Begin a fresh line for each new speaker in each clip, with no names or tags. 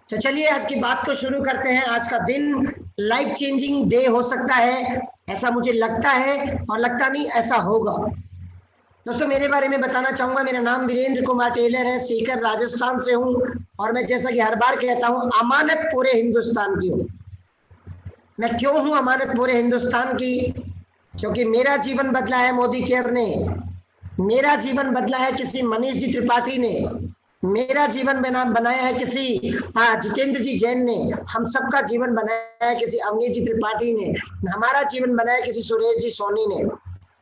तो चलिए आज की बात को शुरू करते हैं। आज का दिन लाइफ चेंजिंग डे हो सकता है, ऐसा मुझे लगता है, और लगता नहीं ऐसा होगा। दोस्तों मेरे बारे में बताना चाहूंगा, मेरा नाम वीरेंद्र कुमार टेलर है, सीकर राजस्थान से हूँ। और मैं जैसा कि हर बार कहता हूँ, अमानत पूरे हिंदुस्तान की हूँ। मैं क्यों हूँ अमानत पूरे हिंदुस्तान की? क्योंकि मेरा जीवन बदला है मोदी केयर ने, मेरा जीवन बदला है किसी मनीष जी त्रिपाठी ने, मेरा जीवन बनाया है किसी जितेंद्र जी जैन ने, हम सबका जीवन बनाया है किसी अवनीश जी त्रिपाठी ने, हमारा जीवन बनाया किसी सुरेश जी सोनी ने।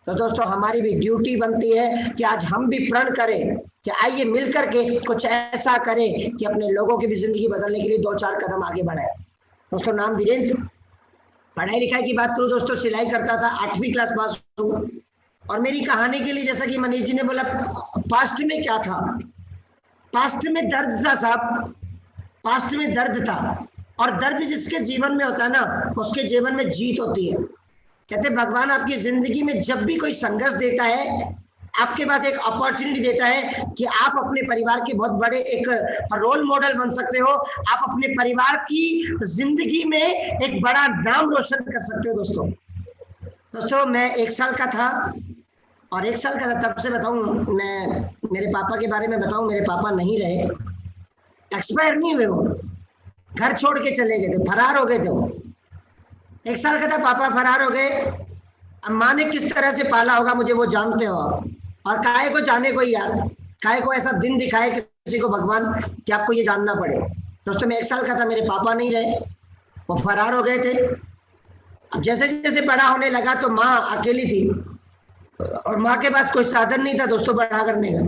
तो दोस्तों हमारी भी ड्यूटी बनती है कि आज हम भी प्रण करें कि आइए मिलकर के कुछ ऐसा करें कि अपने लोगों की भी जिंदगी बदलने के लिए 2-4 कदम आगे बढ़ाए। दोस्तों नाम वीरेंद्र। पढ़ाई लिखाई की बात करूं दोस्तों, सिलाई करता था, 8वीं क्लास पास हूँ। और मेरी कहानी के लिए, जैसा कि मनीष जी ने बोला, पास्ट में क्या था, पास्ट में दर्द था साहब, पास्ट में दर्द था। और दर्द जिसके जीवन में होता है ना, उसके जीवन में जीत होती है। कहते भगवान आपकी जिंदगी में जब भी कोई संघर्ष देता है, आपके पास एक अपॉर्चुनिटी देता है कि आप अपने परिवार के बहुत बड़े एक रोल मॉडल बन सकते हो, आप अपने परिवार की जिंदगी में एक बड़ा नाम रोशन कर सकते हो। दोस्तों मैं 1 साल का था, और 1 साल का था तब से बताऊं, मैं मेरे पापा के बारे में बताऊं, मेरे पापा नहीं रहे, एक्सपायर नहीं हुए, वो घर छोड़ के चले गए थे, फरार हो गए थे वो। 1 साल का था, पापा फरार हो गए। अब माँ ने किस तरह से पाला होगा मुझे वो जानते हो आप। और काहे को जाने को यार, काहे को ऐसा दिन दिखाए किसी को भगवान कि आपको ये जानना पड़े। दोस्तों मैं 1 साल का था, मेरे पापा नहीं रहे, वो फरार हो गए थे। अब जैसे जैसे बड़ा होने लगा तो माँ अकेली थी, और माँ के पास कोई साधन नहीं था दोस्तों बड़ा करने का।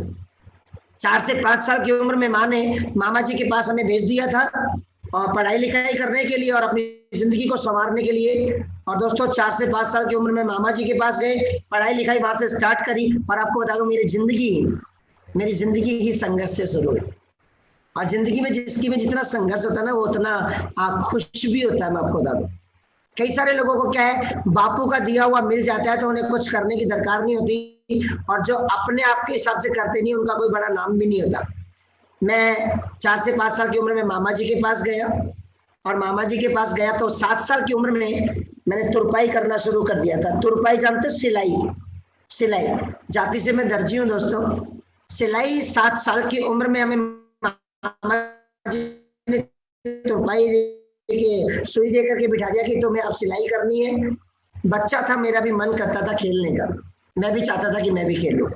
4 से 5 साल की उम्र में माँ ने मामा जी के पास हमें भेज दिया था, और पढ़ाई लिखाई करने के लिए और अपनी जिंदगी को संवारने के लिए। और दोस्तों 4 से 5 साल की उम्र में मामा जी के पास गए, पढ़ाई लिखाई वहां से स्टार्ट करी। और आपको बता दूं, मेरी जिंदगी ही संघर्ष से शुरू हुई। और जिंदगी में जिसकी में जितना संघर्ष होता है ना, वो उतना खुश भी होता है। मैं आपको बता दूं, कई सारे लोगों को क्या है, बापू का दिया हुआ मिल जाता है तो उन्हें कुछ करने की दरकार नहीं होती, और जो अपने आप के हिसाब से करते नहीं, उनका कोई बड़ा नाम भी नहीं होता। मैं 4 से 5 साल की उम्र में मामा जी के पास गया, और मामा जी के पास गया तो 7 साल की उम्र में मैंने तुरपाई करना शुरू कर दिया था। तुरपाई जानते हो? सिलाई, सिलाई। जाति से मैं दर्जी हूँ दोस्तों। सिलाई 7 साल की उम्र में हमें मामा जी ने तुरपाई के सुई दे करके बिठा दिया कि तुम्हें अब सिलाई करनी है। बच्चा था, मेरा भी मन करता था खेलने का, मैं भी चाहता था कि मैं भी खेलूं,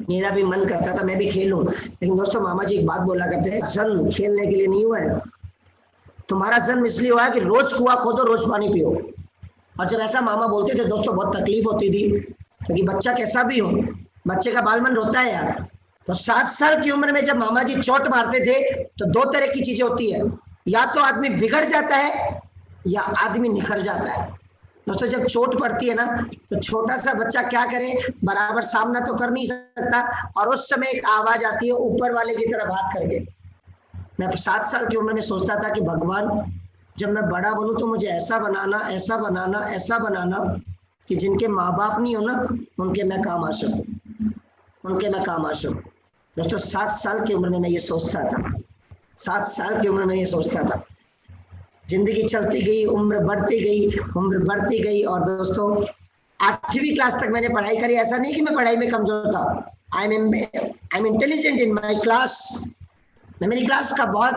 मेरा भी मन करता था मैं भी खेलूं। लेकिन दोस्तों मामा जी एक बात बोला करते हैं, जन्म खेलने के लिए नहीं हुआ है, तुम्हारा जन्म इसलिए हुआ है कि रोज कुआं खोदो, रोज पानी पियो। और जब ऐसा मामा बोलते थे दोस्तों, बहुत तकलीफ होती थी, क्योंकि बच्चा कैसा भी हो, बच्चे का बाल मन रोता है यार। तो 7 साल की उम्र में जब मामा जी चोट मारते थे, तो 2 तरह की चीजें होती है, या तो आदमी बिगड़ जाता है या आदमी निखर जाता है। दोस्तों जब चोट पड़ती है ना, तो छोटा सा बच्चा क्या करे, बराबर सामना तो कर नहीं सकता, और उस समय एक आवाज आती है ऊपर वाले की तरफ हाथ करके। मैं 7 साल की उम्र में सोचता था कि भगवान, जब मैं बड़ा बनूं तो मुझे ऐसा बनाना, ऐसा बनाना, ऐसा बनाना कि जिनके माँ बाप नहीं हो ना, उनके मैं काम आ सकूं, उनके मैं काम आ सकूं। दोस्तों 7 साल की उम्र में मैं ये सोचता था, 7 साल की उम्र में ये सोचता था। जिंदगी चलती गई, उम्र बढ़ती गई, उम्र बढ़ती गई, और दोस्तों 8वीं क्लास तक मैंने पढ़ाई करी। ऐसा नहीं कि मैं पढ़ाई में कमजोर था, I am intelligent in my class. मैं मेरी क्लास का बहुत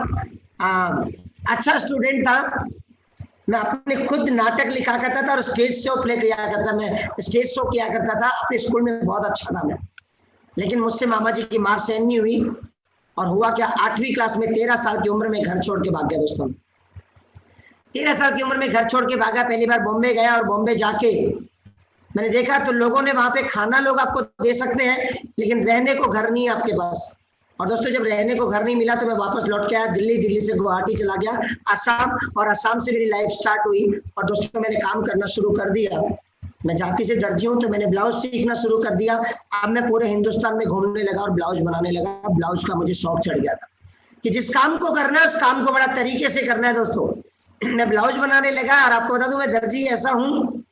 अच्छा स्टूडेंट था। मैं अपने खुद नाटक लिखा करता था और स्टेज शो प्ले किया करता, मैं स्टेज शो किया करता था अपने स्कूल में, बहुत अच्छा था मैं। लेकिन मुझसे मामा जी की मार सहन नहीं हुई, और हुआ क्या, 8वीं क्लास में 13 साल की उम्र में घर छोड़ के भाग गया दोस्तों। 13 साल की उम्र में घर छोड़ के भागा, पहली बार बॉम्बे गया, और बॉम्बे जाके मैंने देखा तो लोगों ने वहां पे खाना लोग आपको दे सकते हैं, लेकिन रहने को घर नहीं है आपके पास। और दोस्तों जब रहने को घर नहीं मिला तो मैं वापस लौट के आया दिल्ली, दिल्ली से गुवाहाटी चला गया, असम, और असम से मेरी लाइफ स्टार्ट हुई। और दोस्तों मैंने काम करना शुरू कर दिया। मैं जाति से दर्जी हूँ, तो मैंने ब्लाउज सीखना शुरू कर दिया। अब मैं पूरे हिंदुस्तान में घूमने लगा और ब्लाउज बनाने लगा। ब्लाउज का मुझे शौक चढ़ गया था कि जिस काम को करना है उस काम को बड़ा तरीके से करना है। दोस्तों मैं ब्लाउज बनाने लगा, और आपको बता दूं मैं दर्जी ऐसा हूँ,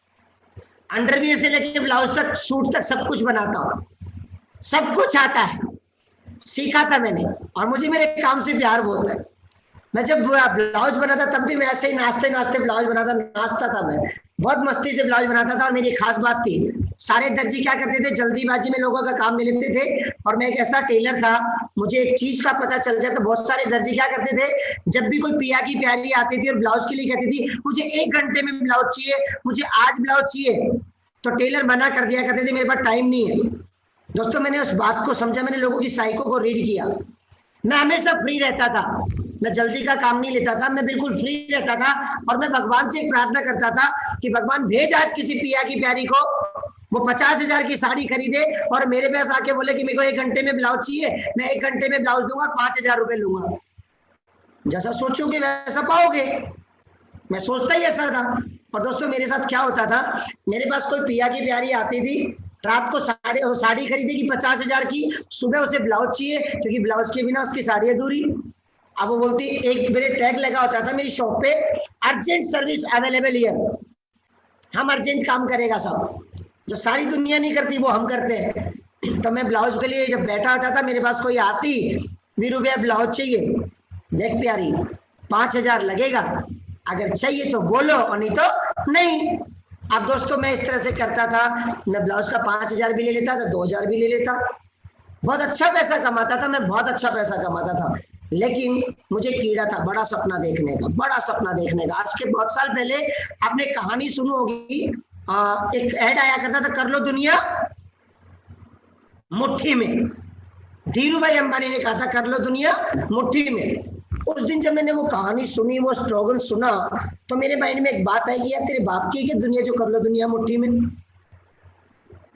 अंडरवियर से लेके ब्लाउज तक, सूट तक, सब कुछ बनाता हूँ, सब कुछ आता है, सीखा था मैंने, और मुझे मेरे काम से प्यार बहुत है। मैं जब ब्लाउज बनाता तब भी मैं ऐसे ही नाचते नाचते ब्लाउज बनाता, नाचता था मैं, बहुत मस्ती से ब्लाउज बनाता था। और मेरी खास बात थी, सारे दर्जी क्या करते थे, जल्दीबाजी में लोगों का काम ले लेते थे, और मैं एक ऐसा टेलर था, मुझे एक चीज का पता चल गया। तो बहुत सारे दर्जी क्या करते थे, जब भी कोई पिया की प्यारी आती थी और ब्लाउज के लिए कहती थी मुझे 1 घंटे में ब्लाउज चाहिए, मुझे आज ब्लाउज चाहिए, तो टेलर मना कर दिया करते थे, मेरे पास टाइम नहीं है। दोस्तों मैंने उस बात को समझा, मैंने लोगों की साइको को रीड किया। मैं हमेशा फ्री रहता था, मैं जल्दी का काम नहीं लेता था, मैं बिल्कुल फ्री रहता था। और मैं भगवान से एक प्रार्थना करता था कि भगवान भेज आज किसी पिया की प्यारी को, वो 50,000 की साड़ी खरीदे और मेरे पास आके बोले कि मेरे को 1 घंटे में ब्लाउज चाहिए, मैं 1 घंटे में ब्लाउज दूंगा, 5,000 रुपए लूंगा। जैसा सोचोगे वैसा पाओगे, मैं सोचता ही ऐसा था। और दोस्तों मेरे साथ क्या होता था, मेरे पास कोई पिया की प्यारी आती थी, रात को साड़ी खरीदेगी 50,000 की, सुबह उसे ब्लाउज चाहिए क्योंकि ब्लाउज के बिना उसकी साड़ी अधूरी। अब वो बोलती, एक मेरे टैग लगा होता था मेरी शॉप पे, अर्जेंट सर्विस अवेलेबल हियर, हम अर्जेंट काम करेगा सब, जो सारी दुनिया नहीं करती वो हम करते हैं। तो मैं ब्लाउज के लिए जब बैठा होता था, मेरे पास कोई आती, वीरू भैया ब्लाउज चाहिए, देख प्यारी 5,000 लगेगा, अगर चाहिए तो बोलो और नहीं तो नहीं। अब दोस्तों मैं इस तरह से करता था, मैं ब्लाउज का 5,000 भी ले लेता था, 2,000 भी ले लेता, बहुत अच्छा पैसा कमाता था, मैं बहुत अच्छा पैसा कमाता था। लेकिन मुझे कीड़ा था बड़ा सपना देखने का, बड़ा सपना देखने का। आज के बहुत साल पहले आपने कहानी सुनी होगी, एक ऐड आया करता था, कर लो दुनिया मुट्ठी में। धीरू भाई अंबानी ने कहा था कर लो दुनिया मुट्ठी में। उस दिन जब मैंने वो कहानी सुनी, वो स्लोगन सुना, तो मेरे माइंड में एक बात आई कि यार तेरे बाप की है दुनिया जो कर लो दुनिया मुट्ठी में।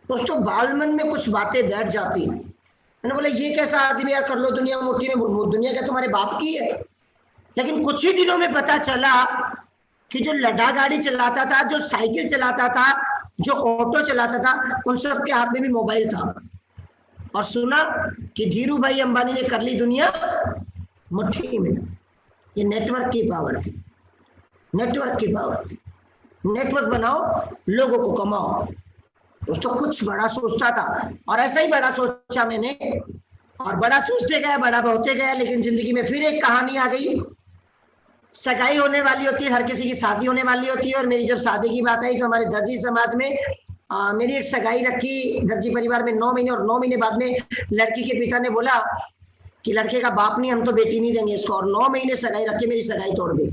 दोस्तों बालमन में कुछ बातें बैठ जाती, मैंने बोला ये कैसा आदमी यार, कर लो दुनिया मुट्ठी में, दुनिया क्या तुम्हारे बाप की है। लेकिन कुछ ही दिनों में पता चला कि जो लड़ा गाड़ी चलाता था, जो साइकिल चलाता था, जो ऑटो चलाता था, उन सब के हाथ में भी मोबाइल था। और सुना कि धीरू भाई अंबानी ने कर ली दुनिया मुट्ठी में। ये नेटवर्क की पावर थी, नेटवर्क की पावर थी। नेटवर्क बनाओ, लोगों को कमाओ। दोस्तों कुछ बड़ा सोचता था और ऐसा ही बड़ा सोचा मैंने, और बड़ा सोचते गया, बड़ा होते गया। लेकिन जिंदगी में फिर एक कहानी आ गई, सगाई होने वाली होती है, हर किसी की शादी होने वाली होती है। और मेरी जब शादी की बात आई तो हमारे दर्जी समाज में मेरी एक सगाई रखी दर्जी परिवार में 9 महीने, और 9 महीने बाद में लड़की के पिता ने बोला कि लड़के का बाप नहीं, हम तो बेटी नहीं देंगे इसको। और 9 महीने सगाई रख के मेरी सगाई तोड़ दी।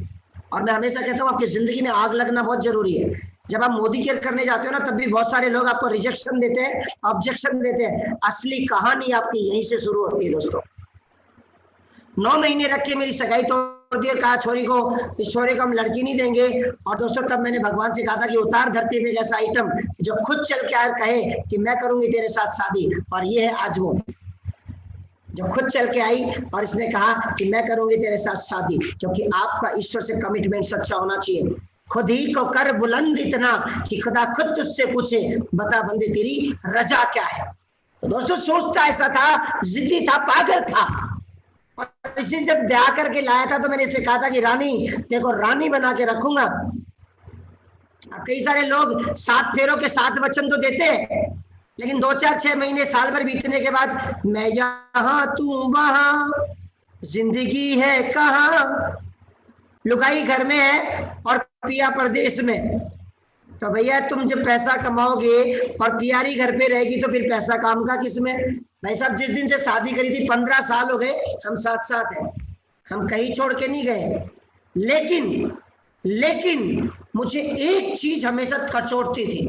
और मैं हमेशा कहता हूँ आपकी जिंदगी में आग लगना बहुत जरूरी है। जब आप मोदी केयर करने जाते हो ना, तब भी बहुत सारे लोग आपको रिजेक्शन देते हैं, ऑब्जेक्शन देते हैं। असली कहानी आपकी यहीं से शुरू होती है दोस्तों। 9 महीने रख के मेरी सगाई तोड़ दी और कहा छोरी को, इस छोरे को हम लड़की नहीं देंगे। और दोस्तों तब मैंने भगवान से कहा था कि उतार धरती में एक ऐसा आइटम जो खुद चल के आकर कहे कि मैं करूंगी तेरे साथ शादी। और ये है आज वो जो खुद चल के आई और इसने कहा कि मैं करूंगी तेरे साथ शादी। क्योंकि आपका ईश्वर से कमिटमेंट सच्चा होना चाहिए। खुद ही को कर बुलंद इतना कि खुदा खुद तुझसे पूछे, बता बंदे तेरी रजा क्या है। तो दोस्तों सोचता ऐसा था, जिद्दी था, पागल था। और इसे जब ब्याह करके लाया था तो मैंने इसे कहा था कि रानी तेरे को रानी बना के रखूंगा। अब कई सारे लोग 7 फेरों के 7 वचन तो देते हैं, लेकिन 2, 4, 6 महीने, साल भर बीतने के बाद मैं यहाँ तू वहां, जिंदगी है कहाँ, लुगाई घर में है और पिया परदेश में। तो भैया तुम जब पैसा कमाओगे और पियारी घर पे रहेगी तो फिर पैसा काम का किसमें। भाई साहब जिस दिन से शादी करी थी 15 साल हो गए, हम साथ साथ हैं, हम कहीं छोड़ के नहीं गए। लेकिन मुझे एक चीज हमेशा कचोटती थी।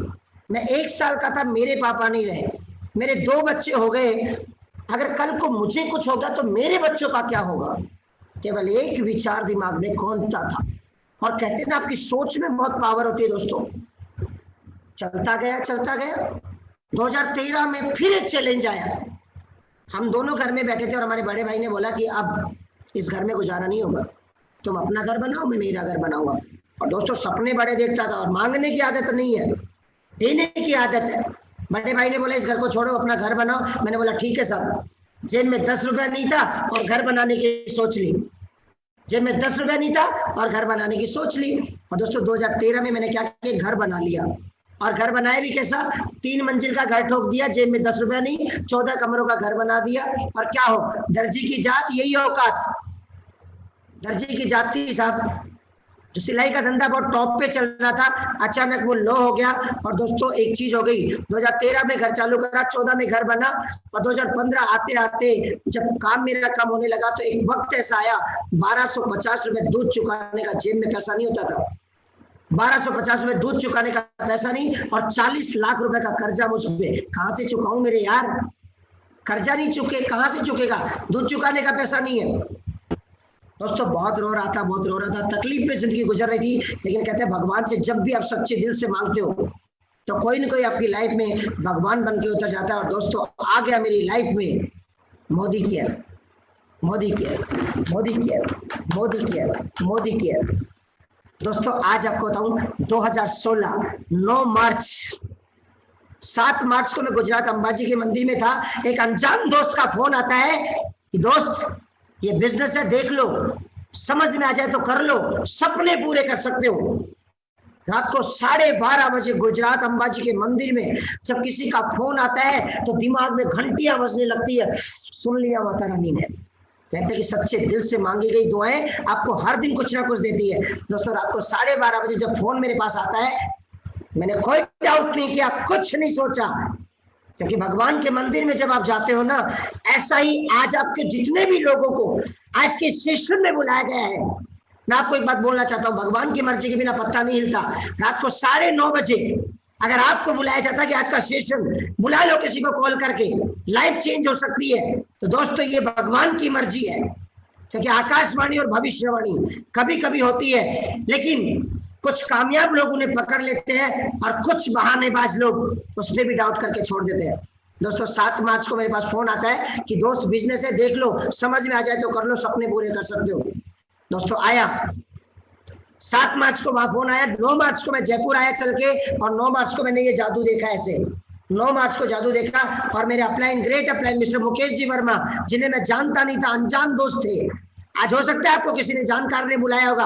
मैं 1 साल का था, मेरे पापा नहीं रहे, मेरे 2 बच्चे हो गए। अगर कल को मुझे कुछ होगा तो मेरे बच्चों का क्या होगा। केवल एक विचार दिमाग में घूमता था। और कहते हैं ना आपकी सोच में बहुत पावर होती है दोस्तों। चलता गया 2013 में फिर एक चैलेंज आया। हम दोनों घर में बैठे थे और हमारे बड़े भाई ने बोला कि अब इस घर में गुजारा नहीं होगा, तुम अपना घर बनाओ, मैं मेरा घर बनाऊंगा। और दोस्तों सपने बड़े देखता था और मांगने की आदत नहीं है, देने की आदत है। बड़े भाई ने बोला इस घर को छोड़ो, अपना घर बनाओ। मैंने बोला ठीक है साहब। जेब में 10 रुपया नहीं था और घर बनाने की सोच ली। जेब में 10 रुपया नहीं था और घर बनाने की सोच ली। और दोस्तों 2013 में मैंने क्या किया, घर बना लिया। और घर बनाया भी कैसा, 3 मंजिल का घर ठोक दिया, जेब में 10 रुपया नहीं, 14 कमरों का घर बना दिया। और क्या हो, दर्जी की जात यही औकात, दर्जी की जाति साहब, जो सिलाई का धंधा बहुत टॉप पे चल रहा था, अचानक वो लो हो गया। और दोस्तों एक चीज हो गई, 2013 में घर चालू करा, 14 में घर बना, और 2015 आते आते जब काम मेरा कम होने लगा तो एक वक्त ऐसा आया 1250 रुपए दूध चुकाने का जेब में पैसा नहीं होता था। 1250 रुपए दूध चुकाने का पैसा नहीं, और 40 लाख रुपए का कर्जा मुझ पे। कहां से चुकाऊं मेरे यार, कर्जा नहीं चुके, कहां से चुकेगा, दूध चुकाने का पैसा नहीं है। दोस्तों बहुत रो रहा था, बहुत रो रहा था, तकलीफ में जिंदगी गुजर रही थी। लेकिन कहते हैं भगवान से जब भी आप सच्चे दिल से मांगते हो तो कोई ना कोई आपकी लाइफ में भगवान बन के उतर जाता है। और दोस्तों आ गया मेरी लाइफ में Modi care, Modi care, Modi care, Modi care, Modi care. दोस्तों आज आपको बताऊं, 2016 9 मार्च 7 मार्च को मैं गुजरात अंबाजी के मंदिर में था। एक अनजान दोस्त का फोन आता है कि दोस्त ये बिजनेस है, देख लो, समझ में आ जाए तो कर लो, सपने पूरे कर सकते हो। रात को 12:30 बजे गुजरात अंबाजी के मंदिर में जब किसी का फोन आता है तो दिमाग में घंटियां बजने लगती है। सुन लिया माता रानी ने, कहते हैं कि सच्चे दिल से मांगी गई दुआएं आपको हर दिन कुछ ना कुछ देती है। दोस्तों रात को 12:30 बजे जब फोन मेरे पास आता है, मैंने कोई डाउट नहीं किया, कुछ नहीं सोचा, क्योंकि भगवान के मंदिर में जब आप जाते हो ना, ऐसा ही आज आपके जितने भी लोगों को आज के सेशन में बुलाया गया है। मैं आपको एक बात बोलना चाहता हूँ, भगवान की मर्जी के बिना पत्ता नहीं हिलता। रात को 9:30 बजे अगर आपको बुलाया जाता कि आज का सेशन बुला लो, किसी को कॉल करके, लाइफ चेंज हो सकती है, तो दोस्तों ये भगवान की मर्जी है। क्योंकि आकाशवाणी और भविष्यवाणी कभी कभी होती है, लेकिन कुछ कामयाब लोग उन्हें पकड़ लेते हैं और कुछ बहानेबाज लोग उस पर भी डाउट करके छोड़ देते हैं। दोस्तों 7 मार्च को मेरे पास फोन आता है कि दोस्त बिजनेस है, देख लो, समझ में आ जाए तो कर लो, सपने पूरे कर सकते हो। दोस्तों आया 7 मार्च को वहां फोन आया। 9 मार्च को मैं जयपुर आया चल के, और 9 मार्च को मैंने ये जादू देखा। ऐसे 9 मार्च को जादू देखा, और मेरे upline, great upline mister Mukesh ji Verma, जिन्हें मैं जानता नहीं था, अनजान दोस्त थे। आज हो सकता है आपको किसी ने जानकार ने बुलाया होगा,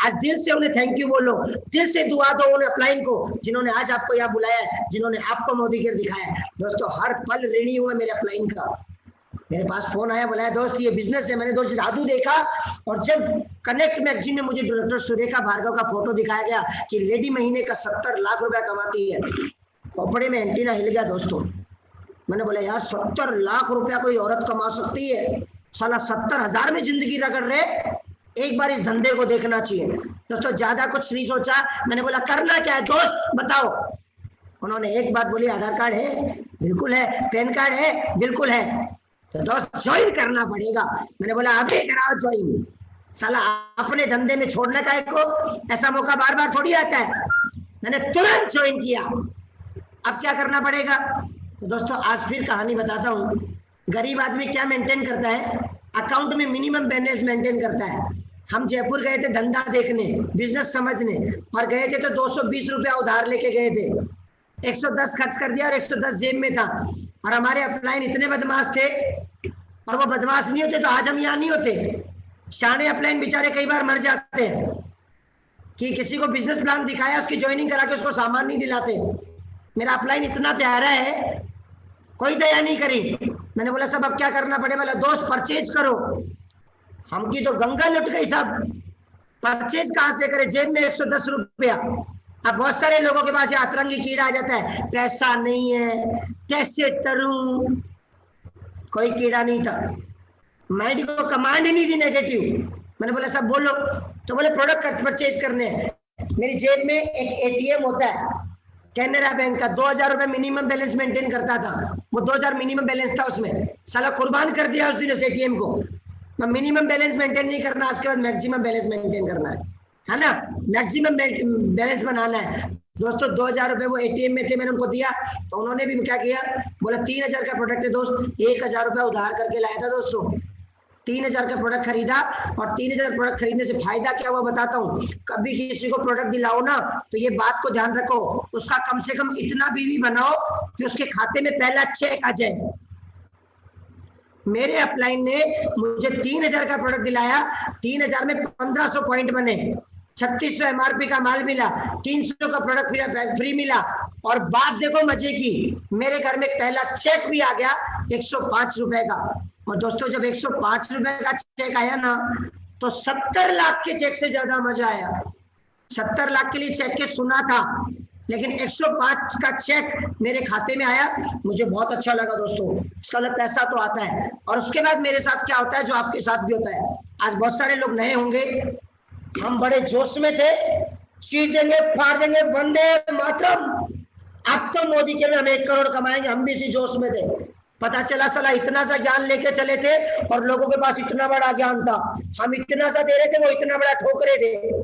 आज दिल से उन्हें थैंक यू बोलो, दिल से दुआ दो उन्हें अपलाइन को, जिन्होंने आज आपको यहाँ बुलाया है, जिन्होंने आपको मोदी केयर दिखाया है। दोस्तों हर पल ऋणी हुआ मेरे अपलाइन का। मेरे पास फोन आया, बोला दोस्त ये बिजनेस है। मैंने दोस्त जादू देखा, और जब कनेक्ट मैगजीन में मुझे डॉक्टर सुरेखा भार्गव का फोटो दिखाया गया कि लेडी महीने का 70 लाख रुपया कमाती है, खोपड़े में एंटीना हिल गया दोस्तों। मैंने बोला यार 70 लाख रुपया कोई औरत कमा सकती है, साला 70,000 में जिंदगी रगड़ रहे, एक बार इस धंधे को देखना चाहिए। दोस्तों ज्यादा कुछ नहीं सोचा, मैंने बोला करना क्या है दोस्त बताओ। उन्होंने एक बात बोली, आधार कार्ड है? बिल्कुल है। पैन कार्ड है? बिल्कुल है। तो दोस्त ज्वाइन करना पड़ेगा। मैंने बोला अभी कराओ ज्वाइन, साला अपने धंधे में छोड़ने का को ऐसा मौका बार बार थोड़ी आता है। मैंने तुरंत ज्वाइन किया। अब क्या करना पड़ेगा? तो दोस्तों आज फिर कहानी बताता हूँ। गरीब आदमी क्या मेंटेन करता है? अकाउंट में मिनिमम बैलेंस मेंटेन करता है। हम जयपुर गए थे धंधा देखने, बिजनेस समझने, और गए थे तो 220 रुपया उधार लेके गए थे। 110 खर्च कर दिया और 110 जेब में था। और हमारे अपलाइन इतने बदमाश थे, और वो बदमाश नहीं होते तो आज हम यहाँ नहीं होते। शाणे अपलाइन बेचारे कई बार मर जाते हैं कि किसी को बिजनेस प्लान दिखाया, उसकी ज्वाइनिंग करा के उसको सामान नहीं दिलाते। मेरा अपलाइन इतना प्यारा है, कोई दया नहीं करी। मैंने बोला सब अब क्या करना पड़े? बोला दोस्त परचेज करो। हमकी तो गंगा लुट गई सब, परचेज कहां से करे? जेब में 110 रुपया। अब बहुत सारे लोगों के पास अतरंगी कीड़ा आ जाता है, पैसा नहीं है, कैसे करूं? कोई कीड़ा नहीं था, माइंड को कमांड ही नहीं दी नेगेटिव। मैंने बोला सब बोलो, तो बोले प्रोडक्ट परचेज करने हैं। मेरी जेब में एक एटीएम होता है कैनरा बैंक का, 2000 रुपए मिनिमम बैलेंस मेंटेन करता था। वो 2000 मिनिमम बैलेंस था, उसमें साला कुर्बान कर दिया उस दिन उस एटीएम को। तो मिनिमम बैलेंस मेंटेन नहीं करना, उसके बाद मैक्सिमम बैलेंस मेंटेन करना है ना, मैक्सिमम बैलेंस बनाना है। दोस्तों 2000 रुपए वो एटीएम में थे, मैंने उनको दिया, तो उन्होंने भी क्या किया, बोला 3000 का प्रोडक्ट है दोस्त, 1000 रुपया उधार करके लाया था दोस्तों। 3000 का प्रोडक्ट खरीदा, और 3000 प्रोडक्ट खरीदने से फायदा क्या हुआ बताता हूँ। कभी किसी को प्रोडक्ट दिलाओ ना तो ये बात को ध्यान रखो, उसका कम से कम इतना बीवी बनाओ कि उसके खाते में पहला चेक आ जाए। मेरे अपलाइन ने मुझे 3000 का प्रोडक्ट दिलाया, 3000 में 1500 पॉइंट बने, 3600 एमआरपी का माल मिला, 300 का प्रोडक्ट फ्री मिला। और बात देखो मजे की, मेरे घर में पहला चेक भी आ गया 105 रुपए का। और दोस्तों जब 105 रुपए का चेक आया ना, तो 70 लाख के चेक से ज्यादा मजा आया। 70 लाख के लिए चेक के सुना था, लेकिन 105 का चेक मेरे खाते में आया, मुझे बहुत अच्छा लगा दोस्तों। इसका मतलब पैसा तो आता है। और उसके बाद मेरे साथ क्या होता है, जो आपके साथ भी होता है। आज बहुत सारे लोग नए होंगे, हम बड़े जोश में थे, चीर देंगे, फाड़ देंगे, वंदे मातरम, अब तो मोदी के में हम 1 करोड़ कमाएंगे, हम भी इसी जोश में थे। पता चला साला इतना सा ज्ञान लेके चले थे और लोगों के पास इतना बड़ा ज्ञान था। हम इतना सा दे रहे थे, वो इतना बड़ा ठोक रहे थे।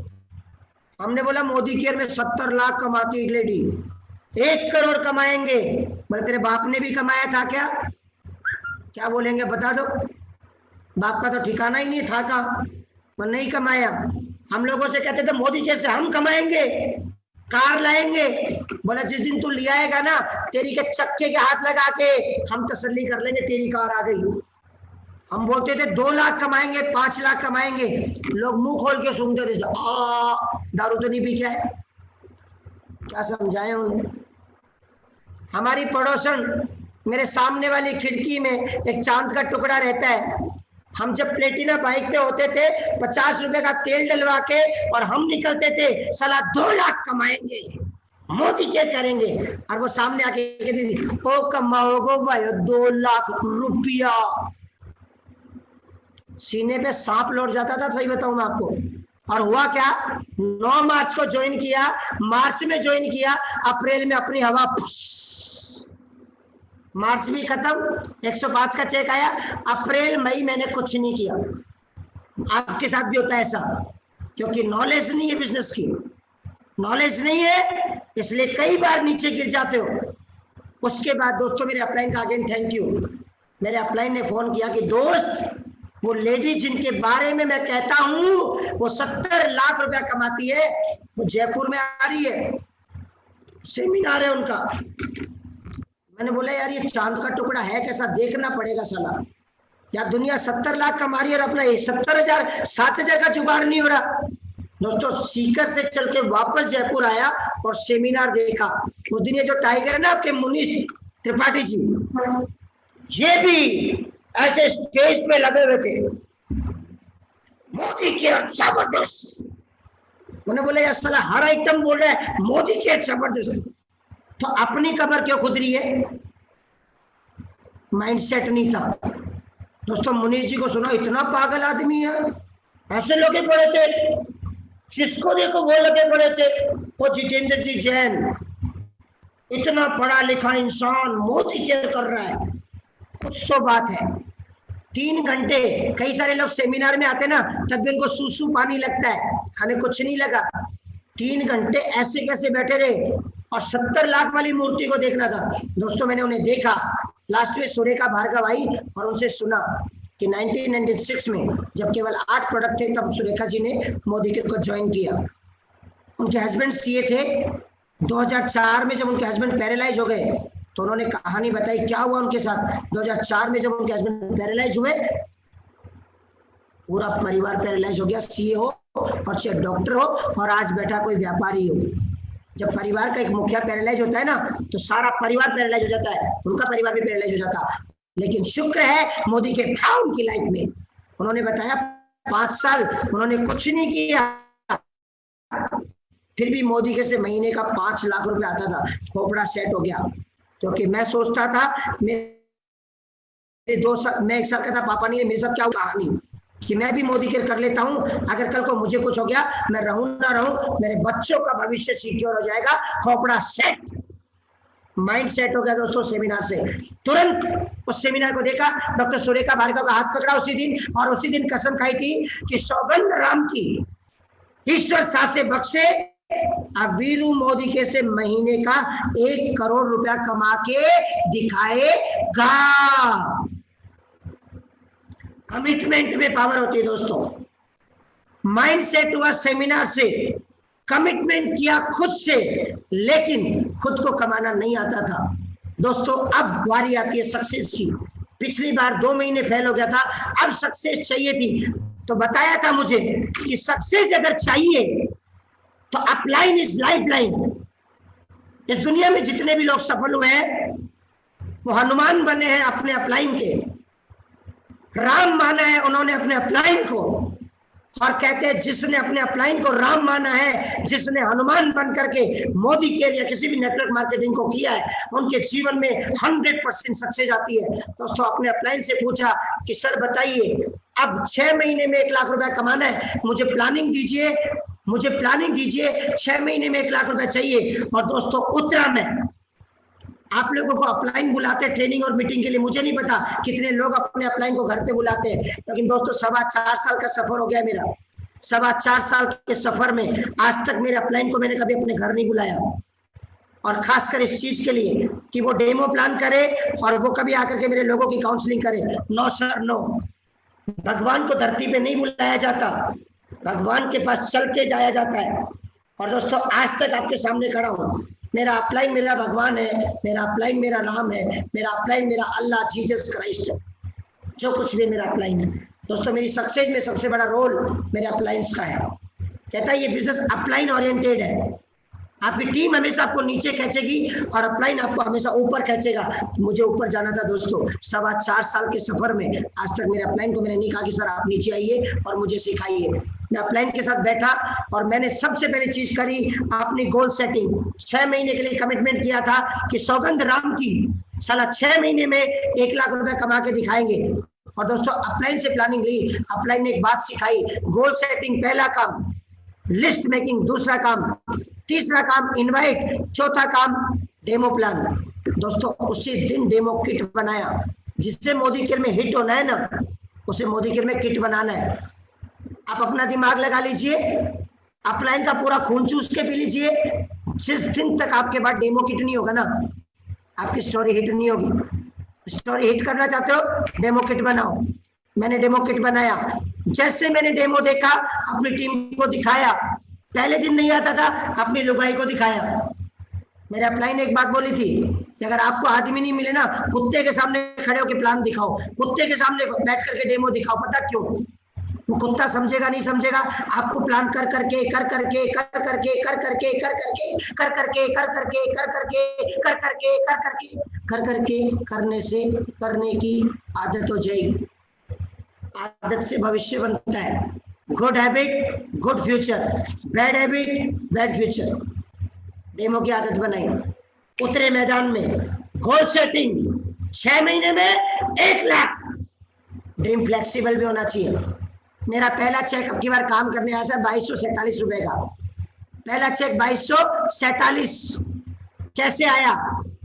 हमने बोला मोदी केयर में 70 लाख कमाती एक लेडी, 1 करोड़ कमाएंगे। बोले तेरे बाप ने भी कमाया था क्या? क्या बोलेंगे बता दो, बाप का तो ठिकाना ही नहीं था का, वो नहीं कमाया। हम लोगों से कहते थे मोदी केयर से हम कमाएंगे, कार लाएंगे। बोला जिस दिन तू ले आएगा ना, तेरी के चक्के के हाथ लगा के हम तसल्ली कर लेंगे, तेरी कार आ गई। हम बोलते थे 2 लाख कमाएंगे, 5 लाख कमाएंगे, लोग मुंह खोल के सुनते थे, दारू तो नहीं पी क्या है, क्या समझाएं उन्हें। हमारी पड़ोसन मेरे सामने वाली खिड़की में एक चांद का टुकड़ा रहता है। हम जब प्लेटिना बाइक पे होते थे, 50 रुपए का तेल डलवा के और हम निकलते थे, साला 2 लाख कमाएंगे, मोदी क्या करेंगे। और वो सामने आके कहती थी ओ कमाओगे भाई 2 लाख रुपया। सीने पे सांप लौट जाता था, सही बताऊं मैं आपको। और हुआ क्या, 9 मार्च को ज्वाइन किया, मार्च में ज्वाइन किया, अप्रैल में अपनी हवा, मार्च भी खत्म, 105 का चेक आया, अप्रैल मई मैंने कुछ नहीं किया। आपके साथ भी होता है ऐसा, क्योंकि नॉलेज नहीं है बिजनेस की, नॉलेज नहीं है, इसलिए कई बार नीचे गिर जाते हो। उसके बाद दोस्तों मेरे अपलाइन का अगेन थैंक यू। मेरे अपलाइन ने फोन किया कि दोस्त वो लेडी जिनके बारे में मैं कहता हूं वो 70 लाख रुपया कमाती है, वो जयपुर में आ रही है, सेमिनार है उनका। मैंने बोला यार ये चांद का टुकड़ा है कैसा, देखना पड़ेगा साला। यार दुनिया 70 लाख कमा रही है और अपना 70,000 7,000 का जुगाड़ नहीं हो रहा। दोस्तों सीकर से चल के वापस जयपुर आया और सेमिनार देखा। उस दिन ये जो टाइगर है ना आपके मुनीष त्रिपाठी जी, ये भी ऐसे स्टेज पे लगे हुए थे, मोदी के जबरदस्त। उन्होंने बोला यार साला हर आइटम बोल रहा है मोदी के जबरदस्त, तो अपनी कबर क्यों खुद रही है? माइंडसेट नहीं था दोस्तों। मुनीष जी को सुना इतना पागल आदमी है, ऐसे लगे पड़े थे, जिसको देखो वो लगे पड़े थे। वो जितेंद्र जी जैन, इतना पढ़ा लिखा इंसान मोदी केयर कर रहा है, कुछ तो बात है। 3 घंटे, कई सारे लोग सेमिनार में आते ना तब भी उनको सूसू पानी लगता है, हमें कुछ नहीं लगा। 3 घंटे ऐसे कैसे बैठे रहे और 70 लाख वाली मूर्ति को देखना था। दोस्तों मैंने उन्हें देखा, लास्ट में सुरेखा भार्गव आई और उनसे सुना कि 1996 में जब केवल 8 प्रोडक्ट थे तब सुरेखा जी ने मोदी केयर को ज्वाइन किया। उनके हस्बैंड सीए थे। 2004 में जब उनके हस्बैंड पैरालाइज हो गए तो उन्होंने कहानी बताई क्या हुआ उनके साथ। 2004 में जब उनके हस्बैंड पैरालाइज हुए, पूरा परिवार पैरालाइज हो गया, सीए हो और चाहे डॉक्टर हो और आज बैठा कोई व्यापारी हो। जब परिवार का एक मुखिया पैरालाइज होता है ना तो सारा परिवार पैरालाइज हो जाता है, उनका परिवार भी पैरालाइज हो जाता। लेकिन शुक्र है मोदी के था उनकी लाइफ में। उन्होंने बताया 5 साल उन्होंने कुछ नहीं किया, फिर भी मोदी के से महीने का 5 लाख रुपया आता था। खोपड़ा सेट हो गया। क्योंकि मैं सोचता था मेरे 2 साल, मैं 1 साल का था, पापा ने मेरे साथ क्या कहानी कि मैं भी मोदी केयर कर लेता हूं, अगर कल को मुझे कुछ हो गया मैं रहूं ना रहूं, मेरे बच्चों का भविष्य सिक्योर हो जाएगा। खोपड़ा सेट, माइंड सेट हो गया दोस्तों सेमिनार से। तुरंत उस सेमिनार को देखा, डॉक्टर सुरेखा भार्गव का हाथ पकड़ा उसी दिन और उसी दिन कसम खाई थी कि सौगंध राम की, ईश्वर सासे बख्शे, अब वीरू मोदी के से महीने का 1 करोड़ रुपया कमा के दिखाएगा। कमिटमेंट में पावर होती है दोस्तों। माइंड सेट हुआ सेमिनार से, कमिटमेंट किया खुद से, लेकिन खुद को कमाना नहीं आता था दोस्तों। अब बारी आती है सक्सेस की। पिछली बार 2 महीने फेल हो गया था, अब सक्सेस चाहिए थी। तो बताया था मुझे कि सक्सेस अगर चाहिए तो अपलाइन इज लाइफ लाइन। इस दुनिया में जितने भी लोग सफल हुए हैं वो हनुमान बने हैं अपने अपलाइन के, राम माना है उन्होंने अपने अपलाइन को, और कहते हैं जिसने अपने अपलाइन को राम माना है, जिसने हनुमान बन करके मोदी के या किसी भी नेटवर्क मार्केटिंग को किया है, उनके जीवन में 100% सक्सेस आती है। दोस्तों अपने अपलाइन से पूछा कि सर बताइए, अब 6 महीने में 1 लाख रुपया कमाना है, मुझे प्लानिंग दीजिए, 6 महीने में 1 लाख रुपया चाहिए। और दोस्तों उतरा मैं। आप लोगों को अपलाइन बुलाते हैं ट्रेनिंग और मीटिंग के लिए, मुझे नहीं पता कितने लोग अपने अपलाइन को घर पे बुलाते हैं, लेकिन दोस्तों 4.25 साल का सफर हो गया मेरा। 4.25 साल के सफर में आज तक मेरे अपलाइन को मैंने कभी अपने घर नहीं बुलाया, और खासकर इस चीज के लिए कि वो डेमो प्लान करे और वो कभी आकर के मेरे लोगों की काउंसलिंग करे। No sir no. भगवान को धरती पे नहीं बुलाया जाता, भगवान के पास चल के जाया जाता है। और दोस्तों आज तक आपके सामने खड़ा हूं, मेरा अपलाइन मेरा भगवान है, मेरा अपलाइन मेरा नाम है, मेरा अपलाइन मेरा अल्लाह जीसस क्राइस्ट है, जो कुछ भी मेरा अपलाइन है। दोस्तों मेरी सक्सेस में सबसे बड़ा रोल मेरे अपलाइंस का है। कहता है ये बिजनेस अपलाइन ओरिएंटेड है, आपकी टीम हमेशा आपको नीचे खींचेगी और अपलाइन आपको हमेशा ऊपर खींचेगा। मुझे ऊपर जाना था दोस्तों। 4.25 साल के सफर में आज तक मेरे अपलाइन को मैंने नहीं कहा कि सर आप नीचे आइए और मुझे सिखाइए। मैं अपलाइन के साथ बैठा और मैंने सबसे पहले चीज करी अपनी गोल सेटिंग। 6 महीने के लिए कमिटमेंट किया था कि सौगंध राम की, साला 6 महीने में 1 लाख रुपए कमा के दिखाएंगे। और दोस्तों अपलाइन से प्लानिंग ली, अपलाइन ने एक बात सिखाई, गोल सेटिंग पहला काम, लिस्ट मेकिंग दूसरा काम, तीसरा काम इनवाइट, चौथा काम डेमो प्लान। दोस्तों उसी दिन डेमो किट बनाया, जिससे मोदी केयर में हिट होना है ना, उसे मोदी केयर में किट बनाना है। आप अपना दिमाग लगा लीजिए, अपलाइन का पूरा खून चूस के पी लीजिए, जिस दिन तक आपके पास डेमो किट नहीं होगा ना, आपकी स्टोरी हिट नहीं होगी। स्टोरी हिट करना चाहते हो, डेमो किट बनाओ। मैंने डेमो किट बनाया, जैसे मैंने डेमो देखा अपनी टीम को दिखाया, पहले दिन नहीं आता था, अपनी लुगाई को दिखाया। मेरे अपलाइन ने एक बात बोली थी कि अगर आपको आदमी नहीं मिले ना, कुत्ते के सामने खड़े होकर प्लान दिखाओ, कुत्ते के सामने बैठ करके डेमो दिखाओ। पता क्यों? वो कुत्ता समझेगा नहीं समझेगा, आपको प्लान कर करके कर करके कर करके कर करके कर करके कर करके कर करके कर करके कर करके कर करके कर करके करने से करने की आदत हो जाएगी। आदत से भविष्य बनता है। Good habit good future, bad habit bad future. Demo की आदत बनाई, उतरे मैदान में, गोल सेटिंग, 6 महीने में 1 लाख। ड्रीम फ्लेक्सिबल भी होना चाहिए। मेरा पहला चेक अब की बार काम करने आया था 2247 रुपए का। पहला चेक 2247 कैसे आया?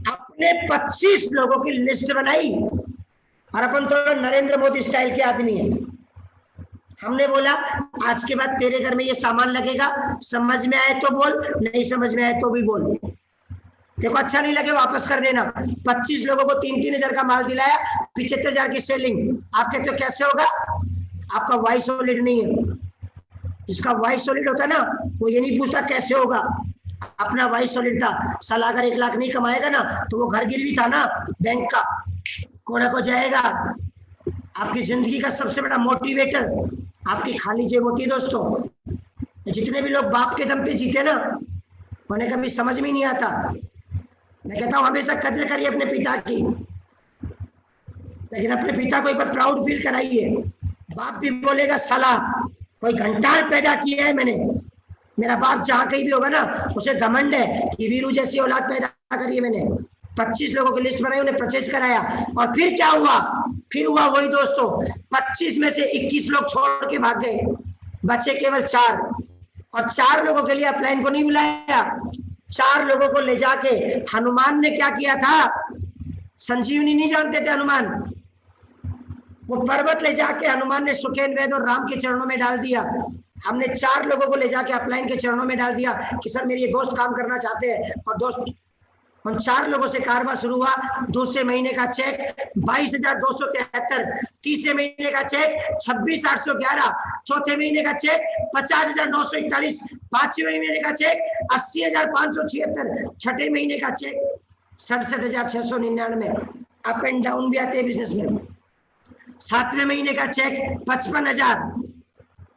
अपने 25 लोगों की लिस्ट बनाई, और अपन तो नरेंद्र मोदी स्टाइल के आदमी है। हमने बोला आज के बाद तेरे घर में ये सामान लगेगा, समझ में आए तो बोल, नहीं समझ में आए तो भी बोल। देखो अच्छा नहीं लगे वापस कर देना। 25 लोगों को 3-3 हजार का माल दिलाया, 75 हजार की सेलिंग। आप कहते हो कैसे होगा? आपका वाई सॉलिड नहीं है। जिसका वाई सॉलिड होता है ना, वो ये नहीं पूछता कैसे होगा, अपना वाई सॉलिड था। साला अगर 1 लाख नहीं कमाएगा ना, तो वो घर गिरवी था ना बैंक का, कोड़ा को जाएगा। आपकी जिंदगी का सबसे बड़ा मोटिवेटर आपकी खाली जेब होती है। दोस्तों जितने भी लोग बाप के दम पे जीते ना, उन्हें कभी समझ में नहीं आता। मैं कहता हूँ हमेशा कद्र करिए अपने पिता की, लेकिन अपने पिता को एक बार प्राउड फील कराइए। बाप भी बोलेगा साला कोई घंटाल पैदा किया है मैंने। मेरा बाप जहाँ कहीं भी होगा ना, उसे घमंड है कि वीरू जैसी औलाद पैदा करी है मैंने। 25 लोगों की लिस्ट बनाई, उन्हें परचेज कराया, और फिर क्या हुआ? फिर हुआ वही दोस्तों, 25 में से 21 लोग छोड़ के भाग गए, बचे केवल 4। और 4 लोगों के लिए अपलाइन को नहीं बुलाया, 4 लोगों को ले जाके हनुमान ने क्या किया था? संजीवनी नहीं जानते थे हनुमान, वो पर्वत ले जाके हनुमान ने सुखेन वेद और राम के चरणों में डाल दिया। हमने 4 लोगों को ले जाके अपलाइन के चरणों में डाल दिया कि सर मेरे ये दोस्त काम करना चाहते हैं। और दोस्त उन 4 लोगों से कारवा शुरू हुआ। दूसरे महीने का चेक 22,273, तीसरे महीने का चेक 26,811, चौथे महीने का चेक 50,941, पांचवें महीने का चेक 80,576, छठे महीने का चेक 67,699। अप एंड डाउन भी आते हैं बिजनेस में। 7वें महीने का चेक 55,000,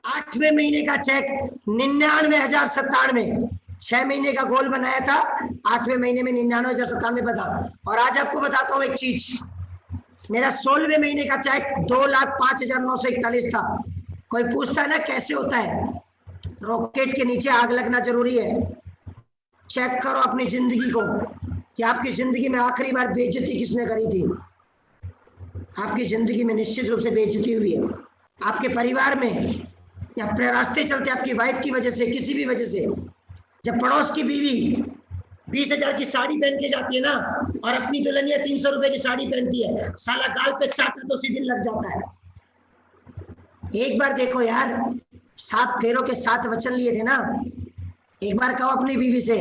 8वें महीने का चेक 99,097। 6 महीने का गोल बनाया था, 8वें महीने में 99,097 बता। और आज आपको बताता हूँ एक चीज, मेरा 16वें महीने का चेक 2,05,941 था। कोई पूछता है ना कैसे होता है, रॉकेट के नीचे आग लगना जरूरी है। चेक करो अपनी जिंदगी को कि आपकी जिंदगी में आखिरी बार बेइज्जती किसने करी थी। आपकी जिंदगी में निश्चित रूप से बेइज्जती हुई है, आपके परिवार में, या अपने रास्ते चलते आपकी वाइफ की वजह से, किसी भी वजह से। जब पड़ोस की बीवी 20,000 की साड़ी पहन के जाती है ना, और अपनी दुल्हनिया 300 रुपए की साड़ी पहनती है, साला गाल पे चाटा तो उसी दिन लग जाता है। एक बार देखो यार, 7 फेरों के 7 वचन लिए थे ना। एक बार कहो अपनी बीवी से,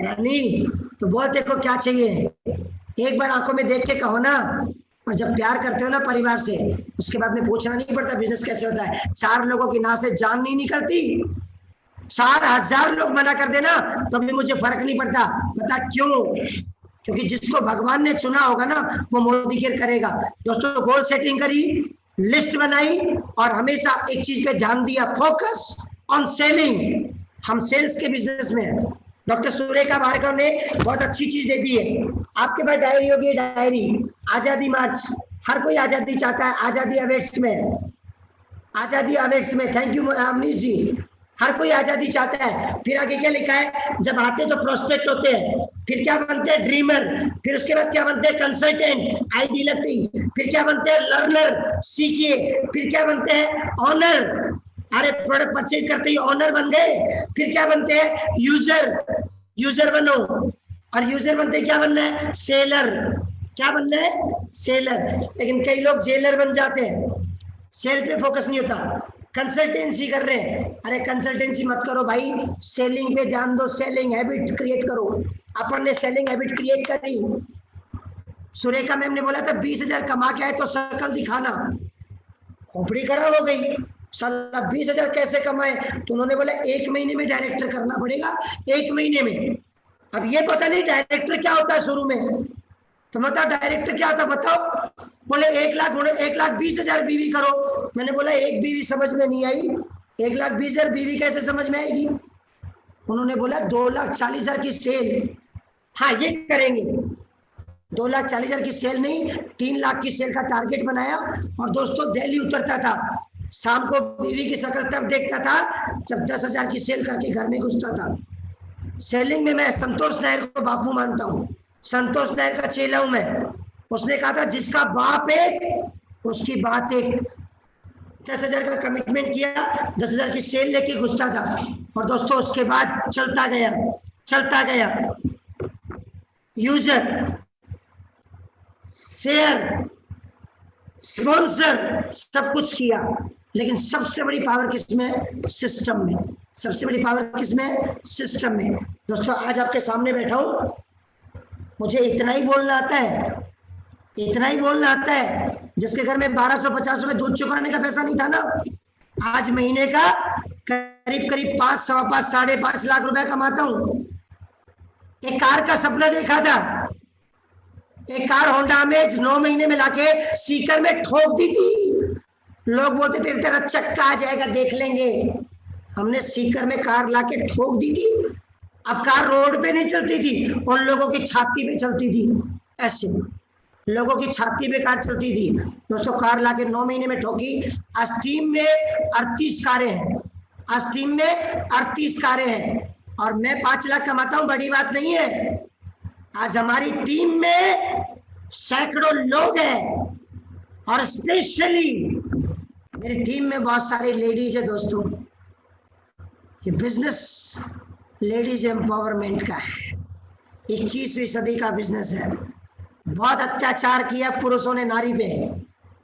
रानी तो बोल देखो क्या चाहिए, एक बार आंखों में देख के कहो ना। और जब प्यार करते हो ना परिवार से, उसके बाद में पूछना नहीं पड़ता बिजनेस कैसे होता है। 4 लोगों की ना से जान नहीं निकलती, 4,000 लोग मना कर देना तो भी मुझे फर्क नहीं पड़ता। पता क्यों? क्योंकि जिसको भगवान ने चुना होगा ना, वो मोदी केयर करेगा। दोस्तों, गोल सेटिंग करी, लिस्ट बनाई, और हमेशा एक चीज पे ध्यान दिया, फोकस ऑन सेलिंग। हम सेल्स के बिजनेस में हैं। डॉक्टर सुरेखा भार्गव ने बहुत अच्छी चीज दे दी है। आपके पास डायरी होगी, डायरी, आजादी मार्च, हर कोई आजादी चाहता है। आजादी अवेट्स में, आजादी अवेट्स में, थैंक यू अमनीश जी। हर कोई आजादी चाहता है। फिर आगे क्या लिखा है, जब आते तो प्रोस्पेक्ट होते हैं, फिर क्या बनते हैं, ड्रीमर, फिर उसके बाद क्या बनते हैं, कंसल्टेंट, आईडी लगती, फिर क्या बनते हैं, लर्नर, सीखिए, फिर क्या बनते हैं, ऑनर, अरे प्रोडक्ट परचेज करते ही ऑनर बन गए, फिर क्या बनते हैं, यूजर, यूजर बनो, और यूजर बनते क्या बनना है, सेलर, क्या बनना है, सेलर। लेकिन कई लोग जेलर बन जाते हैं, सेल पे फोकस नहीं होता, कंसल्टेंसी कर रहे हैं। अरे कंसल्टेंसी मत करो भाई, सेलिंग पे ध्यान दो, सेलिंग हैबिट क्रिएट करो। अपन ने सेलिंग हैबिट क्रिएट करी। सुरेखा मैम ने बोला था 20,000 कमा के आए तो शक्ल दिखाना, खोपड़ी खराब हो गई, साला 20,000 कैसे कमाए? तो उन्होंने बोला 1 महीने में डायरेक्टर करना पड़ेगा, 1 महीने में। अब ये पता नहीं डायरेक्टर क्या होता है शुरू में, तो बताओ डायरेक्टर क्या होता बताओ। बोले 1,20,000 बीवी करो। मैंने बोला एक बीवी समझ में नहीं आई, 1,20,000 बीवी कैसे समझ में आएगी? उन्होंने बोला 2,40,000 की सेल, हाँ ये करेंगे। 2,40,000 की सेल नहीं, 3 लाख की सेल का टारगेट बनाया। और दोस्तों दिल्ली उतरता था, शाम को बीवी की शक्ल तब देखता था जब 10,000 की सेल करके घर में घुसता था। सेलिंग में मैं संतोष नायर को बापू मानता हूँ, संतोष नायर का चेला हूं मैं। उसने कहा था जिसका बाप एक उसकी बात एक। 10,000 का कमिटमेंट किया, 10,000 की सेल लेके घुसता था। और दोस्तों उसके बाद चलता गया, चलता गया। यूजर, शेयर, स्पॉन्सर, सब कुछ किया, लेकिन सबसे बड़ी पावर किसमें, सिस्टम में। सबसे बड़ी पावर किसमें, सिस्टम में। दोस्तों आज आपके सामने बैठा हूं, मुझे इतना ही बोलना आता है, इतना ही बोलना आता है। जिसके घर में 1250 रुपए दूध चुकाने का पैसा नहीं था ना, आज महीने का करीब करीब 5, 5.25, 5.5 लाख रुपए कमाता हूं। एक कार का सपना देखा था, एक कार होंडा अमेज 9 महीने में लाके सीकर में ठोक दी थी। लोग बोलते थे तेरा चक्का आ जाएगा देख लेंगे। हमने सीकर में कार लाके ठोक दी थी। अब कार रोड पे नहीं चलती थी, उन लोगों की छाती पे चलती थी, ऐसे लोगों की छाती पे कार चलती थी। दोस्तों कार लाके 9 महीने में ठोकी। आज टीम में 38 कारें हैं, आज टीम में 38 कारें हैं, और मैं 5 लाख कमाता हूं, बड़ी बात नहीं है। आज हमारी टीम में सैकड़ों लोग हैं, और स्पेशली मेरी टीम में बहुत सारी लेडीज है। दोस्तों ये बिजनेस लेडीज एम्पावरमेंट का है, 21वीं सदी का बिजनेस है। बहुत अत्याचार किया पुरुषों ने नारी पे,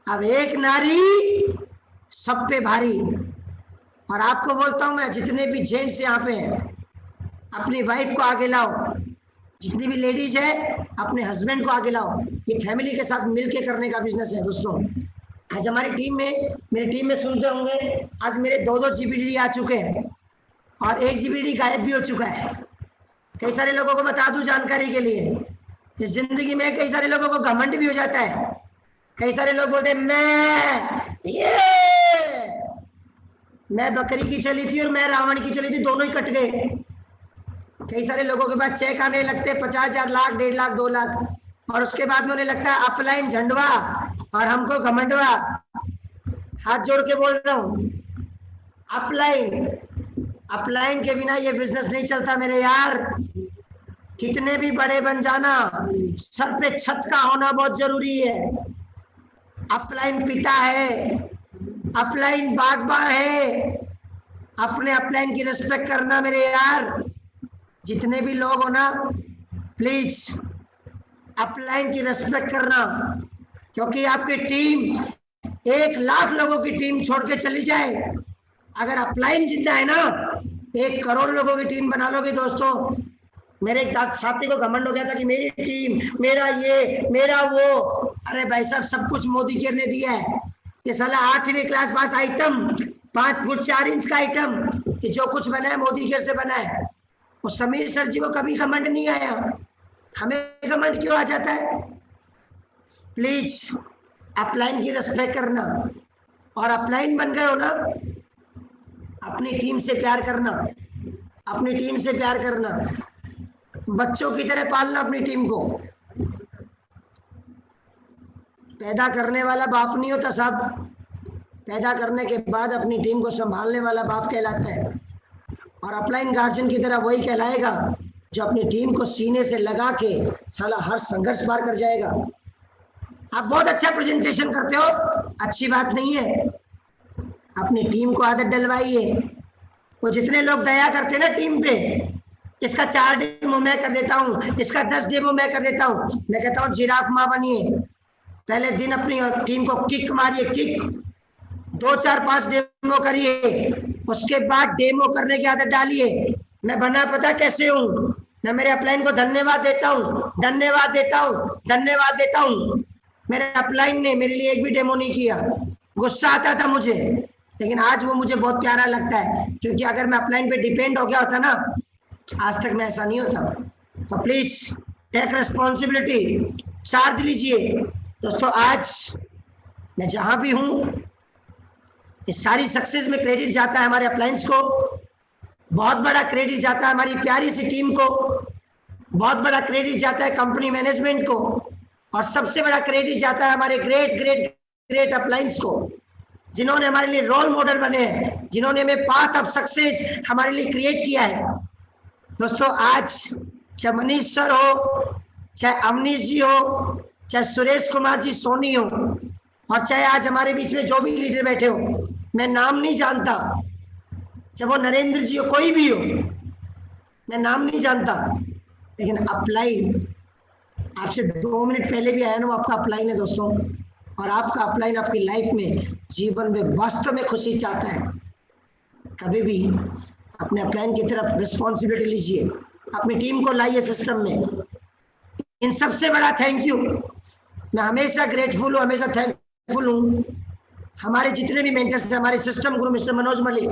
अब एक नारी सब पे भारी। और आपको बोलता हूं मैं, जितने भी जेंट्स यहाँ पे हैं, अपनी वाइफ को आगे लाओ, जितनी भी लेडीज है अपने हस्बैंड को आगे लाओ। ये फैमिली के साथ मिलके करने का बिजनेस है। दोस्तों आज हमारी टीम में, मेरी टीम में सुनते होंगे, आज मेरे 2-2 जीबीडी आ चुके हैं, और 1 जीबीडी गायब भी हो चुका है। कई सारे लोगों को बता दूं जानकारी के लिए, इस जिंदगी में कई सारे लोगों को घमंड भी हो जाता है। कई सारे लोग बोलते हैं मैं बकरी की चली थी और मैं रावण की चली थी, दोनों ही कट गए। कई सारे लोगों के पास चेक आने लगते हैं 50,000, लाख, 1.5 लाख, 2 लाख, और उसके बाद में उन्हें लगता है अपलाइन झंडवा और हमको घमंडवा। हाथ जोड़ के बोल रहा हूँ, अपलाइन, अपलाइन के बिना ये बिजनेस नहीं चलता मेरे यार। कितने भी बड़े बन जाना, सर पे छत का होना बहुत जरूरी है। अपलाइन पिता है, अपलाइन बागबान है। अपने अपलाइन की रिस्पेक्ट करना मेरे यार। जितने भी लोग हो ना, प्लीज अपलाइन की रिस्पेक्ट करना, क्योंकि आपकी टीम 1 लाख लोगों की टीम छोड़ के चली जाए, अगर अपलाइन जीत जाए ना, 1 करोड़ लोगों की टीम बना लोगे दोस्तों। मेरे एक साथी को घमंड हो गया था कि मेरी टीम, मेरा ये, मेरा वो। अरे भाई साहब, सब कुछ मोदी केयर ने दिया है। ये साला 8वीं class pass item, 5 foot 4 inch का आइटम, ये जो कुछ बना है मोदी केयर से बना है। और समीर सर जी को कभी घमंड नहीं आया, हमें घमंड क्यों आ जाता है? प्लीज अपलाइन की रिस्पेक्ट करना, और अपलाइन बन गए हो ना, अपनी टीम से प्यार करना, अपनी टीम से प्यार करना, बच्चों की तरह पालना अपनी टीम को। पैदा करने वाला बाप नहीं होता साहब, पैदा करने के बाद अपनी टीम को संभालने वाला बाप कहलाता है। और अपलाइन गार्जियन की तरह वही कहलाएगा जो अपनी टीम को सीने से लगा के साला हर संघर्ष पार कर जाएगा। आप बहुत अच्छा प्रेजेंटेशन करते हो, अच्छी बात नहीं है, अपनी टीम को आदत डलवाइए। वो जितने लोग दया करते हैं ना टीम पे, इसका 4 डेमो मैं कर देता हूँ, इसका 10 डेमो मैं कर देता हूँ। मैं कहता हूँ जिराफ माँ बनिए, पहले दिन अपनी टीम को किक मारिए, किक 2 4 5 डेमो करिए, उसके बाद डेमो करने की आदत डालिए। मैं बना पता कैसे हूँ? मैं मेरे अपलाइन को धन्यवाद देता हूँ, धन्यवाद देता हूँ, धन्यवाद देता हूँ। मेरे अपलाइन ने मेरे लिए एक भी डेमो नहीं किया। गुस्सा आता था मुझे, लेकिन आज वो मुझे बहुत प्यारा लगता है, क्योंकि अगर मैं अपलाइन पे डिपेंड हो गया होता ना, आज तक मैं ऐसा नहीं होता। तो प्लीज टेक रिस्पॉन्सिबिलिटी, चार्ज लीजिए दोस्तों। आज मैं जहां भी हूं, इस सारी सक्सेस में क्रेडिट जाता है हमारे अपलाइंस को, बहुत बड़ा क्रेडिट जाता है हमारी प्यारी सी टीम को, बहुत बड़ा क्रेडिट जाता है कंपनी मैनेजमेंट को, और सबसे बड़ा क्रेडिट जाता है हमारे ग्रेट ग्रेट ग्रेट अपलाइंस को, जिन्होंने हमारे लिए रोल मॉडल बने हैं, जिन्होंने हमें पाथ ऑफ सक्सेस हमारे लिए क्रिएट किया है। दोस्तों आज चाहे मनीष सर हो, चाहे अवनीश जी हो, चाहे सुरेश कुमार जी सोनी हो, और चाहे आज हमारे बीच में जो भी लीडर बैठे हो, मैं नाम नहीं जानता, चाहे वो नरेंद्र जी हो, कोई भी हो, मैं नाम नहीं जानता, लेकिन अपलाइन आपसे 2 मिनट पहले भी आया ना, वो आपका अपलाइन है दोस्तों। और आपका अपलाइन आपकी लाइफ में, जीवन में वास्तव में खुशी चाहता है। कभी भी अपने अपलाइन की तरफ रिस्पॉन्सिबिलिटी लीजिए, अपनी टीम को लाइए सिस्टम में। इन सबसे बड़ा थैंक यू, मैं हमेशा ग्रेटफुल हूँ, हमेशा थैंकफुल हूँ। हमारे जितने भी मेंटर्स हैं, हमारे सिस्टम गुरु मिस्टर मनोज मलिक,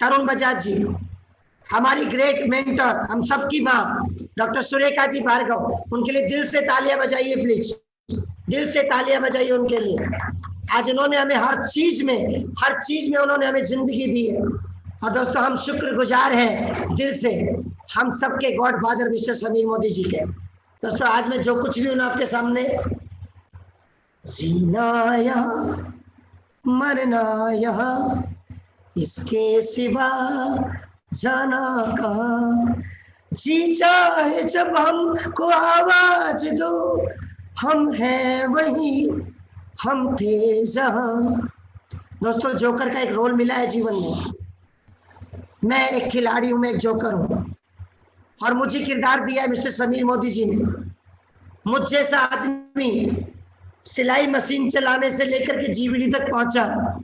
तरुण बजाज जी, हमारी ग्रेट मेंटर, हम सबकी माँ डॉक्टर सुरेखा जी भार्गव, उनके लिए दिल से तालियां बजाइए प्लीज, दिल से तालियां बजाइए उनके लिए। आज उन्होंने हमें हर चीज में उन्होंने हमें जिंदगी दी है। और दोस्तों हम शुक्रगुजार हैं दिल से, हम सबके godfather mister Sameer Modi ji के। दोस्तों आज मैं जो कुछ भी हूं आपके सामने, जीना यहाँ मरना यहाँ, इसके सिवा जाना कहाँ, जी चाहे जब हमको आवाज दो, हम हैं वहीं, हम थे जहां। दोस्तों जोकर का एक रोल मिला है जीवन में, मैं एक खिलाड़ी हूं, मैं एक जोकर हूं, और मुझे किरदार दिया है मिस्टर समीर मोदी जी ने। मुझ जैसा आदमी सिलाई मशीन चलाने से लेकर के जीवनी तक पहुंचा,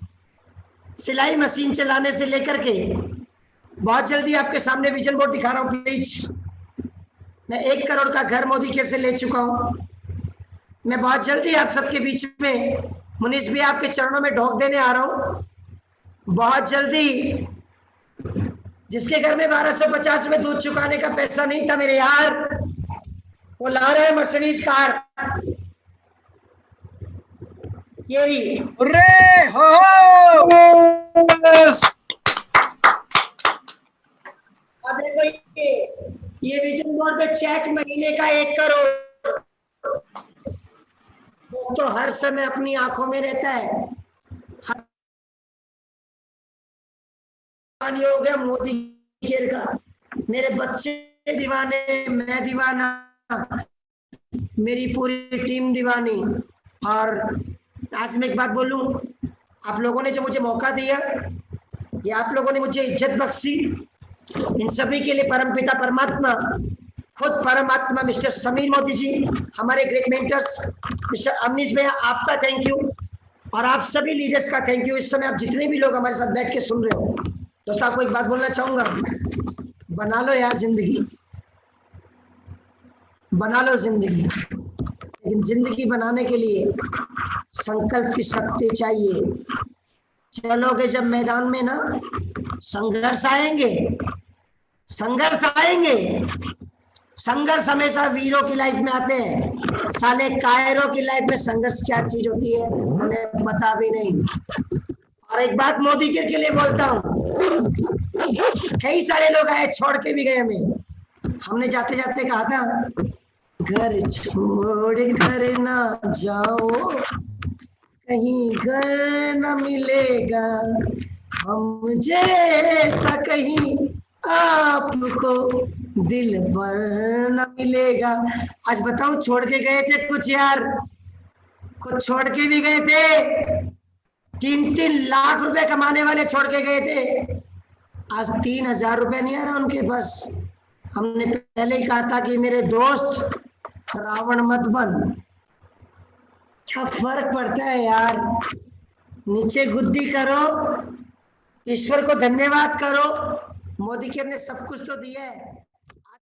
सिलाई मशीन चलाने से लेकर के, बहुत जल्दी आपके सामने विजन बोर्ड दिखा रहा हूं प्लीज। मैं 1 करोड़ का घर मोदी के से ले चुका हूं। मैं बहुत जल्दी आप सबके बीच में मुनीष भी आपके चरणों में ढोक देने आ रहा हूं। बहुत जल्दी जिसके घर में 1250 में दूध चुकाने का पैसा नहीं था मेरे यार, वो ला रहे हैं मर्सिडीज कार। ये
रे हो
अब देखो, ये विजन बोर्ड पे चेक महीने का 1 करोड़, वो तो हर समय अपनी आंखों में रहता है। दीवानी हो गया मोदी केयर का, मेरे बच्चे दीवाने, मैं दीवाना, मेरी पूरी टीम दीवानी। और आज मैं एक बात बोलूं, आप लोगों ने जो मुझे मौका दिया, ये आप लोगों ने मुझे इज्जत बख्शी, इन सभी के लिए परमपिता परमात्मा, खुद परमात्मा मिस्टर समीर मोदी जी, हमारे ग्रेट मेंटर्स मिस्टर अमनीश भैया, आपका थैंक यू, और आप सभी लीडर्स का थैंक यू। इस समय आप जितने भी लोग हमारे साथ बैठ के सुन रहे हो, दोस्तों आपको एक बात बोलना चाहूंगा, बना लो यार जिंदगी, बना लो जिंदगी, लेकिन जिंदगी बनाने के लिए संकल्प की शक्ति चाहिए। चलोगे जब मैदान में ना, संघर्ष आएंगे, संघर्ष आएंगे, संघर्ष हमेशा वीरों की लाइफ में आते हैं। साले कायरों की लाइफ में संघर्ष क्या चीज होती है उन्हें पता भी नहीं। और एक बात मोदी के लिए बोलता हूँ, कई सारे लोग आए छोड़ के भी गए हमें, हमने जाते जाते कहा था घर छोड़ घर ना जाओ, कहीं घर न मिलेगा हम जैसा, कहीं आपको दिल भर न मिलेगा। आज बताऊं, छोड़ के गए थे कुछ यार, कुछ छोड़ के भी गए थे, 3-3 लाख रुपए कमाने वाले छोड़ के गए थे, आज 3,000 रुपए नहीं आ रहा उनके पास। हमने पहले ही कहा था कि मेरे दोस्त रावण मत बन। क्या फर्क पड़ता है यार, नीचे गुद्दी करो, ईश्वर को धन्यवाद करो, मोदी केयर ने सब कुछ तो दिया है।